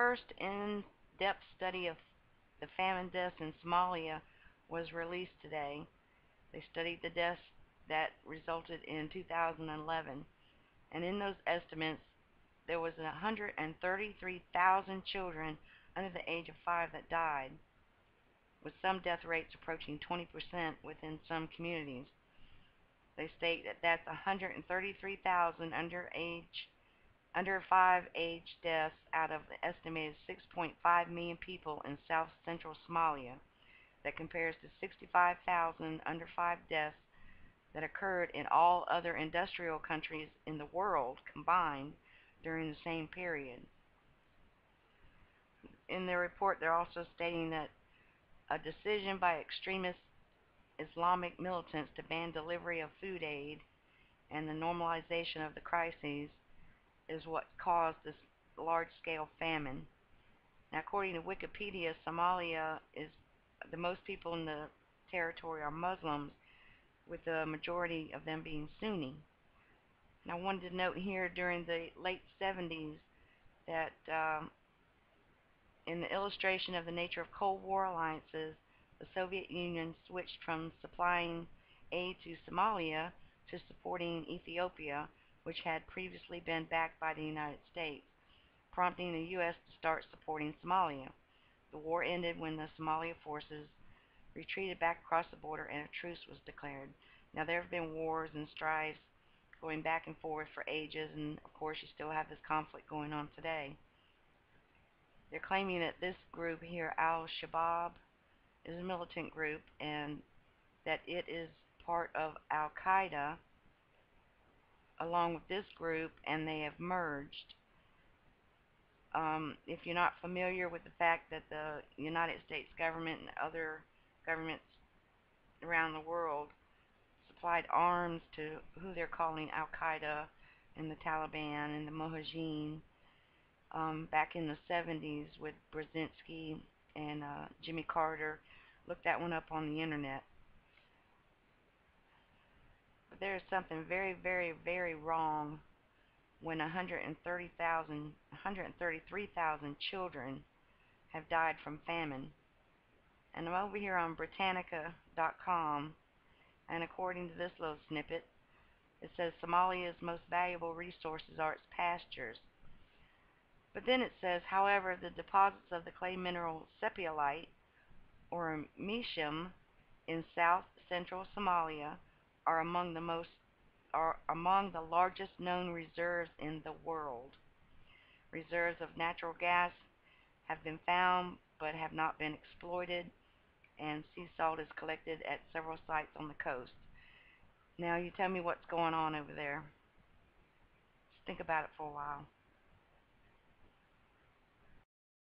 first in-depth study of the famine deaths in Somalia was released today. They studied the deaths that resulted in 2011, and in those estimates, there was 133,000 children under the age of 5 that died, with some death rates approaching 20% within some communities. They state that that's 133,000 under 5 age deaths out of the estimated 6.5 million people in south central Somalia. That compares to 65,000 under 5 deaths that occurred in all other industrial countries in the world combined during the same period. In their report, they're also stating that a decision by extremist Islamic militants to ban delivery of food aid and the normalization of the crises is what caused this large-scale famine. Now, according to Wikipedia, Somalia is the most people in the territory are Muslims, with the majority of them being Sunni. Now, I wanted to note here during the late 70s that in the illustration of the nature of Cold War alliances, the Soviet Union switched from supplying aid to Somalia to supporting Ethiopia, which had previously been backed by the United States, prompting the U.S. to start supporting Somalia. The war ended when the Somalia forces retreated back across the border and a truce was declared. Now, there have been wars and strifes going back and forth for ages, and of course, you still have this conflict going on today. They're claiming that this group here, Al-Shabaab, is a militant group and that it is part of Al-Qaeda along with this group, and they have merged. If you're not familiar with the fact that the United States government and other governments around the world supplied arms to who they're calling Al-Qaeda and the Taliban and the Mujahideen back in the 70s with Brzezinski and Jimmy Carter. Look that one up on the internet. But there is something very, very, very wrong when 133,000 children have died from famine. And I'm over here on Britannica.com, and according to this little snippet, it says Somalia's most valuable resources are its pastures. But then it says, however, the deposits of the clay mineral sepiolite, or meerschaum, in south central Somalia are among the largest known reserves in the world. Reserves of natural gas have been found but have not been exploited, and sea salt is collected at several sites on the coast. Now you tell me what's going on over there. Just think about it for a while.